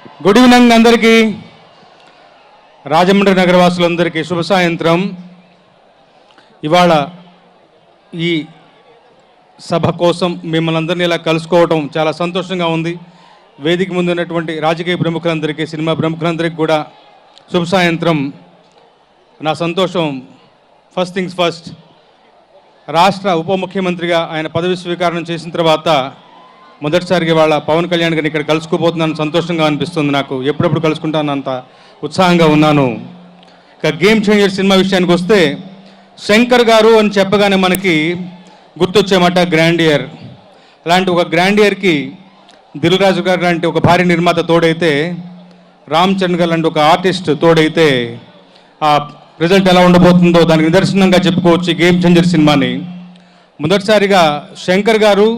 Good evening అందరికీ, రాజమండ్రి నగరవాసులందరికీ శుభ సాయంత్రం. ఇవాళ ఈ సభ కోసం మిమ్మల్ని అందరినీ ఇలా కలుసుకోవడం చాలా సంతోషంగా ఉంది. వేదిక ముందు ఉన్నటువంటి రాజకీయ ప్రముఖులందరికీ, సినిమా ప్రముఖులందరికీ కూడా శుభ సాయంత్రం. నా సంతోషం, ఫస్ట్ థింగ్స్ ఫస్ట్, రాష్ట్ర ఉప ముఖ్యమంత్రిగా ఆయన పదవి స్వీకారం చేసిన తర్వాత మొదటిసారిగా వాళ్ళ పవన్ కళ్యాణ్ గారిని ఇక్కడ కలుసుకోబోతున్నాను. సంతోషంగా అనిపిస్తుంది నాకు. ఎప్పుడెప్పుడు కలుసుకుంటాను అంత ఉత్సాహంగా ఉన్నాను. ఇక గేమ్ చేంజర్ సినిమా విషయానికి వస్తే, శంకర్ గారు అని చెప్పగానే మనకి గుర్తొచ్చేమాట గ్రాండియర్. అలాంటి ఒక గ్రాండియర్కి దిల్ రాజు గారు లాంటి ఒక భారీ నిర్మాత తోడైతే, రామ్ చరణ్ గారు లాంటి ఒక ఆర్టిస్ట్ తోడైతే ఆ రిజల్ట్ ఎలా ఉండబోతుందో దానికి నిదర్శనంగా చెప్పుకోవచ్చు ఈ గేమ్ చేంజర్ సినిమాని. మొదటిసారిగా శంకర్ గారు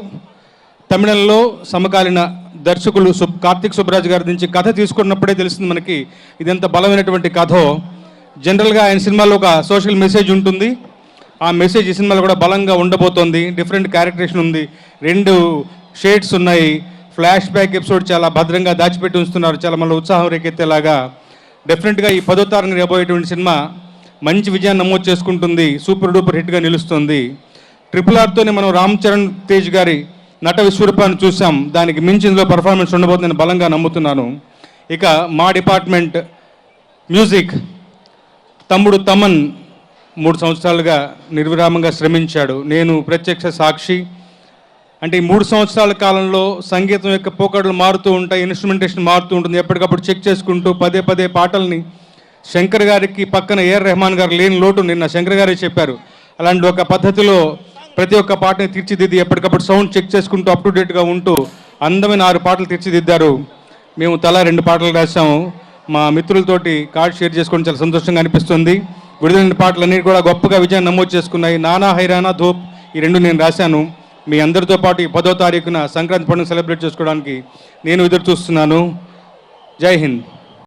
తమిళంలో సమకాలీన దర్శకులు కార్తిక్ సుబ్బరాజ్ గారి నుంచి కథ తీసుకున్నప్పుడే తెలిసింది మనకి ఇది ఎంత బలమైనటువంటి కథో. జనరల్గా ఆయన సినిమాలో ఒక సోషల్ మెసేజ్ ఉంటుంది. ఆ మెసేజ్ ఈ సినిమాలో కూడా బలంగా ఉండబోతోంది. డిఫరెంట్ క్యారెక్టరేషన్ ఉంది, 2 షేడ్స్ ఉన్నాయి. ఫ్లాష్ బ్యాక్ ఎపిసోడ్ చాలా భద్రంగా దాచిపెట్టి ఉంచుతున్నారు, చాలా మళ్ళీ ఉత్సాహం రేకెత్తేలాగా. డెఫినెట్గా ఈ 10వ తారీఖున రాబోయేటువంటి సినిమా మంచి విజయాన్ని నమోదు చేసుకుంటుంది, సూపర్ డూపర్ హిట్గా నిలుస్తుంది. RRRతోనే మనం రామ్ చరణ్ తేజ్ గారి నట విశ్వరూపాన్ని చూసాం. దానికి మించిందిలో పర్ఫార్మెన్స్ ఉండబోతుందని బలంగా నమ్ముతున్నాను. ఇక మా డిపార్ట్మెంట్ మ్యూజిక్, తమ్ముడు తమన్ 3 సంవత్సరాలుగా నిర్విరామంగా శ్రమించాడు. నేను ప్రత్యక్ష సాక్షి. అంటే ఈ 3 సంవత్సరాల కాలంలో సంగీతం యొక్క పోకడలు మారుతూ ఉంటాయి, ఇన్స్ట్రుమెంటేషన్ మారుతూ ఉంటుంది. ఎప్పటికప్పుడు చెక్ చేసుకుంటూ పదే పదే పాటల్ని, శంకర్ గారికి పక్కన AR రెహమాన్ గారు లేని లోటు నిన్న శంకర్ గారే చెప్పారు. అలాంటి ఒక పద్ధతిలో ప్రతి ఒక్క పాటని తీర్చిదిద్ది ఎప్పటికప్పుడు సౌండ్ చెక్ చేసుకుంటూ అప్ టు డేట్గా ఉంటూ అందమైన 6 పాటలు తీర్చిదిద్దారు. మేము తలా 2 పాటలు రాసాము. మా మిత్రులతోటి కార్డ్ షేర్ చేసుకోవడం చాలా సంతోషంగా అనిపిస్తుంది. విడుదలైన పాటలన్నీ కూడా గొప్పగా విజయాన్ని నమోదు చేసుకున్నాయి. నానా హైరానా ధూప్ ఈ 2 నేను రాశాను. మీ అందరితో పాటు ఈ 10వ తారీఖున సంక్రాంతి పండుగ సెలబ్రేట్ చేసుకోవడానికి నేను ఎదురు చూస్తున్నాను. జై హింద్.